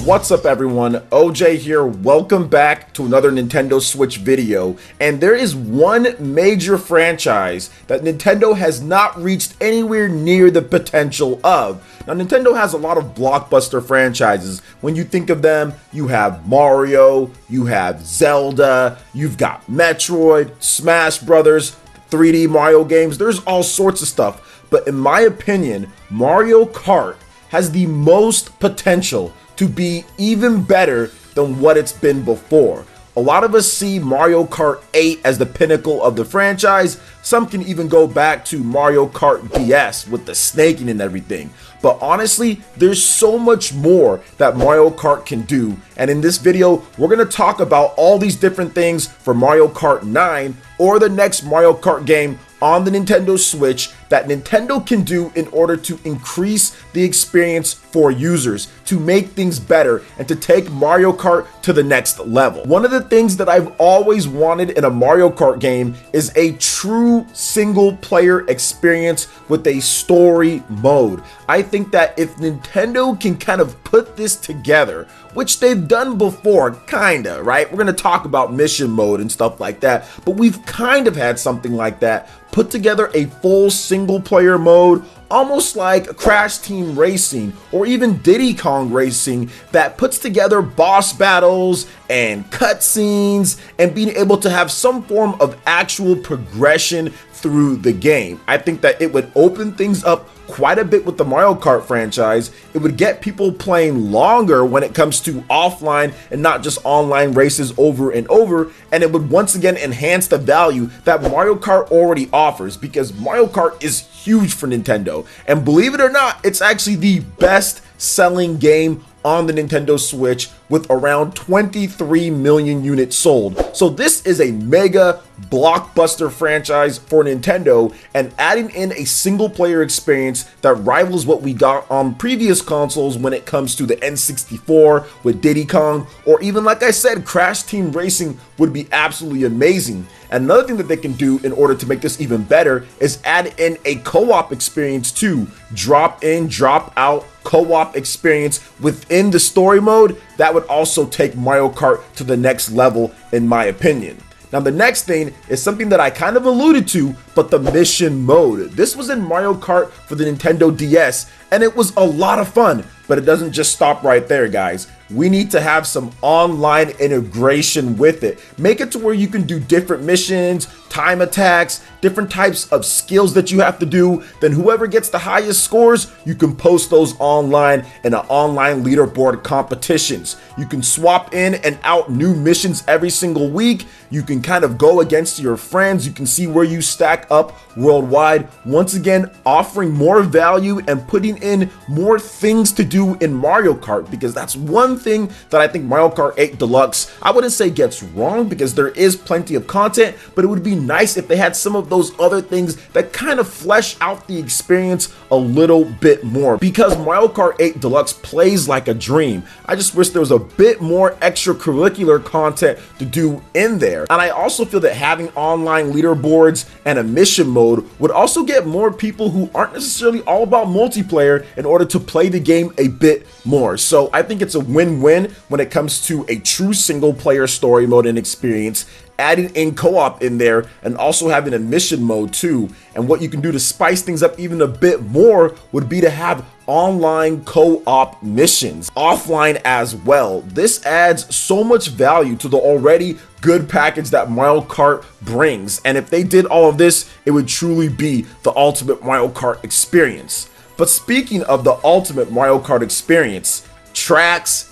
What's up everyone, OJ here, welcome back to another Nintendo Switch video, and there is one major franchise that Nintendo has not reached anywhere near the potential of. Now Nintendo has a lot of blockbuster franchises. When you think of them, you have Mario, you have Zelda, you've got Metroid, Smash Brothers, 3D Mario games, there's all sorts of stuff. But in my opinion, Mario Kart has the most potential to be even better than what it's been before. A lot of us see Mario Kart 8 as the pinnacle of the franchise. Some can even go back to Mario Kart DS with the snaking and everything. But honestly, there's so much more that Mario Kart can do. And in this video, we're going to talk about all these different things for Mario Kart 9 or the next Mario Kart game on the Nintendo Switch that Nintendo can do in order to increase the experience for users, to make things better, and to take Mario Kart to the next level. One of the things that I've always wanted in a Mario Kart game is a true single player experience with a story mode. I think that if Nintendo can kind of put this together, which they've done before, kinda, right? We're gonna talk about mission mode and stuff like that, but we've kind of had something like that. Put together a full single player mode, almost like Crash Team Racing or even Diddy Kong Racing, that puts together boss battles and cutscenes and being able to have some form of actual progression through the game. I think that it would open things up quite a bit with the Mario Kart franchise. It would get people playing longer when it comes to offline and not just online races over and over, and it would once again enhance the value that Mario Kart already offers, because Mario Kart is huge for Nintendo, and believe it or not, it's actually the best selling game on the Nintendo Switch with around 23 million units sold. So this is a mega blockbuster franchise for Nintendo, and adding in a single player experience that rivals what we got on previous consoles when it comes to the N64 with Diddy Kong, or even like I said, Crash Team Racing would be absolutely amazing. And another thing that they can do in order to make this even better is add in a co-op experience too. Drop in, drop out co-op experience within the story mode. That would also take Mario Kart to the next level in my opinion. Now the next thing is something that I kind of alluded to, but the mission mode. This was in Mario Kart for the Nintendo DS, and it was a lot of fun, but it doesn't just stop right there, guys. We need to have some online integration with it. Make it to where you can do different missions, time attacks, different types of skills that you have to do. Then whoever gets the highest scores, you can post those online in an online leaderboard competitions. You can swap in and out new missions every single week. You can kind of go against your friends. You can see where you stack up worldwide. Once again, offering more value and putting in more things to do in Mario Kart, because that's one thing that I think Mario Kart 8 Deluxe, I wouldn't say gets wrong, because there is plenty of content, but it would be nice if they had some of those other things that kind of flesh out the experience a little bit more, because Mario Kart 8 Deluxe plays like a dream. I just wish there was a bit more extracurricular content to do in there. And I also feel that having online leaderboards and a mission mode would also get more people who aren't necessarily all about multiplayer in order to play the game a bit more. So I think it's a win-win when it comes to a true single player story mode and experience, adding in co-op in there, and also having a mission mode too. And what you can do to spice things up even a bit more would be to have online co-op missions offline as well. This adds so much value to the already good package that Mario Kart brings, and if they did all of this, it would truly be the ultimate Mario Kart experience. But speaking of the ultimate Mario Kart experience, tracks,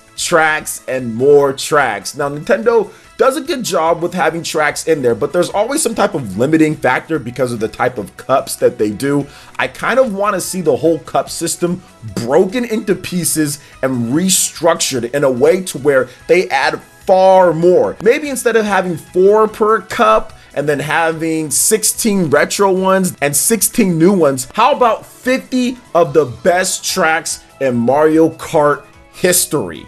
and more tracks. Now Nintendo does a good job with having tracks in there, but there's always some type of limiting factor because of the type of cups that they do. I kind of want to see the whole cup system broken into pieces and restructured in a way to where they add far more. Maybe instead of having 4 per cup and then having 16 retro ones and 16 new ones, how about 50 of the best tracks in Mario Kart history?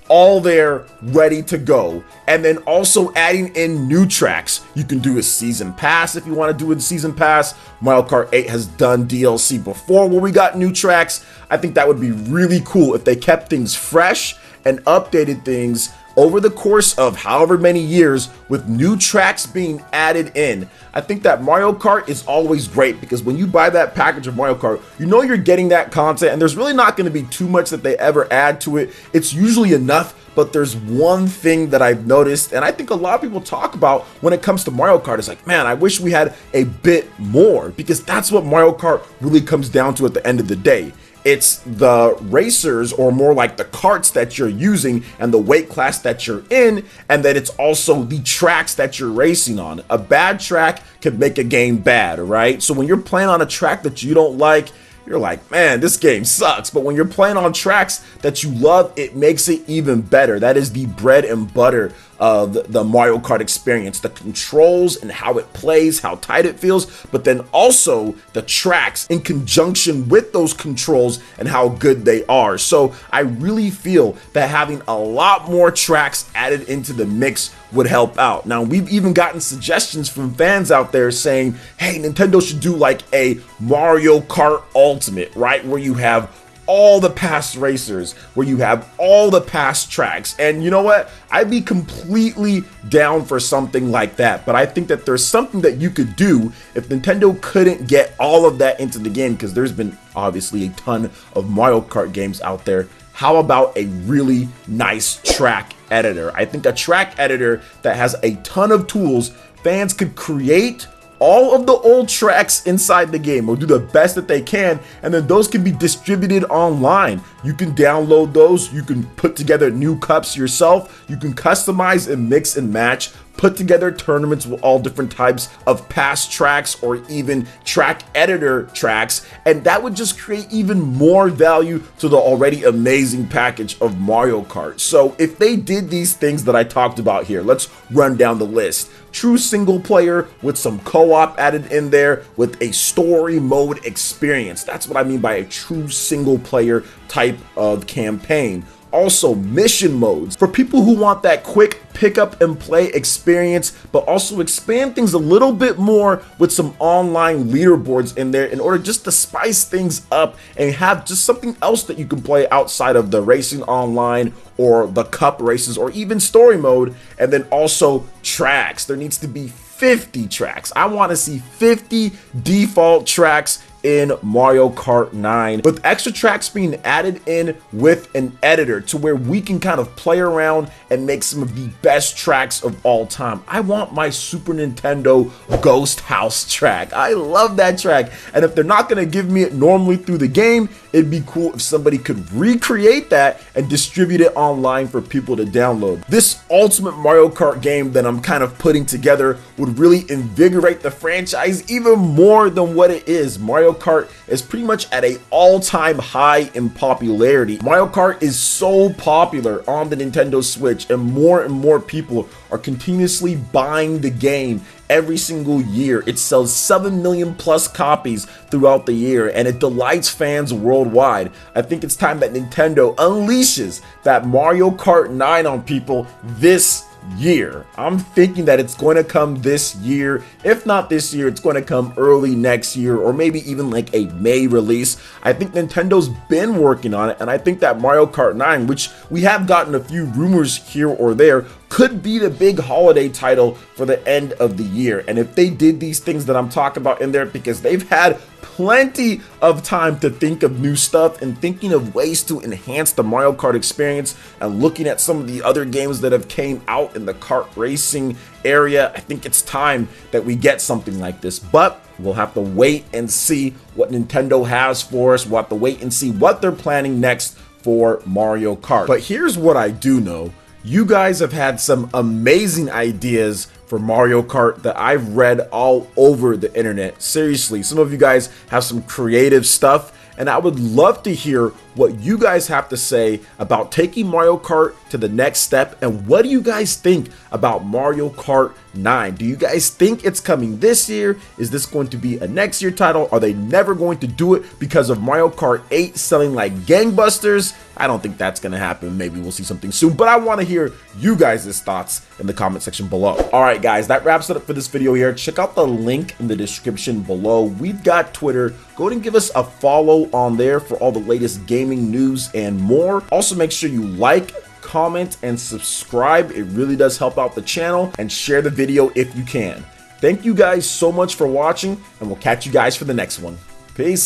All there, ready to go. And then also adding in new tracks. You can do a season pass if you want to do a season pass. Mario Kart 8 has done DLC before where we got new tracks. I think that would be really cool if they kept things fresh and updated things over the course of however many years with new tracks being added in. I think that Mario Kart is always great because when you buy that package of Mario Kart, you know you're getting that content and there's really not going to be too much that they ever add to it. It's usually enough. But there's one thing that I've noticed, and I think a lot of people talk about when it comes to Mario Kart, is like, man, I wish we had a bit more, because that's what Mario Kart really comes down to at the end of the day. It's the racers, or more like the carts that you're using and the weight class that you're in, and then it's also the tracks that you're racing on. A bad track can make a game bad, right? So when you're playing on a track that you don't like, you're like, man, this game sucks. But when you're playing on tracks that you love, it makes it even better. That is the bread and butter of the Mario Kart experience. The controls and how it plays, how tight it feels, but then also the tracks in conjunction with those controls and how good they are. So I really feel that having a lot more tracks added into the mix would help out. Now, we've even gotten suggestions from fans out there saying, hey, Nintendo should do like a Mario Kart Ultimate, right? Where you have all the past racers, where you have all the past tracks. And you know what? I'd be completely down for something like that. But I think that there's something that you could do if Nintendo couldn't get all of that into the game, because there's been obviously a ton of Mario Kart games out there. How about a really nice track editor? I think a track editor that has a ton of tools, fans could create all of the old tracks inside the game, or do the best that they can, and then those can be distributed online. You can download those, you can put together new cups yourself, you can customize and mix and match, put together tournaments with all different types of past tracks or even track editor tracks, and that would just create even more value to the already amazing package of Mario Kart. So if they did these things that I talked about here, let's run down the list. True single player with some co-op added in there with a story mode experience. That's what I mean by a true single player type of campaign. Also, mission modes for people who want that quick pick up and play experience, but also expand things a little bit more with some online leaderboards in there in order just to spice things up and have just something else that you can play outside of the racing online or the cup races or even story mode. And then also tracks. There needs to be 50 tracks. I want to see 50 default tracks in Mario Kart 9, with extra tracks being added in with an editor to where we can kind of play around and make some of the best tracks of all time. I want my Super Nintendo Ghost House track. I love that track. And if they're not going to give me it normally through the game, it'd be cool if somebody could recreate that and distribute it online for people to download. This Ultimate Mario Kart game that I'm kind of putting together would really invigorate the franchise even more than what it is. Mario Kart is pretty much at an all-time high in popularity. Mario Kart is so popular on the Nintendo Switch, and more people are continuously buying the game every single year. It sells 7 million plus copies throughout the year, and it delights fans worldwide. I think it's time that Nintendo unleashes that Mario Kart 9 on people this year. I'm thinking that it's going to come this year. If not this year, it's going to come early next year, or maybe even like a May release. I think Nintendo's been working on it, and I think that Mario Kart 9, which we have gotten a few rumors here or there, could be the big holiday title for the end of the year. And if they did these things that I'm talking about in there, because they've had plenty of time to think of new stuff and thinking of ways to enhance the Mario Kart experience, and looking at some of the other games that have came out in the kart racing area, I think it's time that we get something like this. But we'll have to wait and see what Nintendo has for us. We'll have to wait and see what they're planning next for Mario Kart. But here's what I do know. You guys have had some amazing ideas for Mario Kart that I've read all over the internet. Seriously, some of you guys have some creative stuff, and I would love to hear what you guys have to say about taking Mario Kart to the next step. And what do you guys think about Mario Kart 9? Do you guys think it's coming this year? Is this going to be a next year title? Are they never going to do it because of Mario Kart 8 selling like gangbusters? I don't think that's going to happen. Maybe we'll see something soon, but I want to hear you guys' thoughts in the comment section below. All right, guys, that wraps it up for this video here. Check out the link in the description below. We've got Twitter. Go ahead and give us a follow on there for all the latest gaming news and more. Also, make sure you like, comment, and subscribe. It really does help out the channel, and share the video if you can. Thank you guys so much for watching, and we'll catch you guys for the next one. Peace.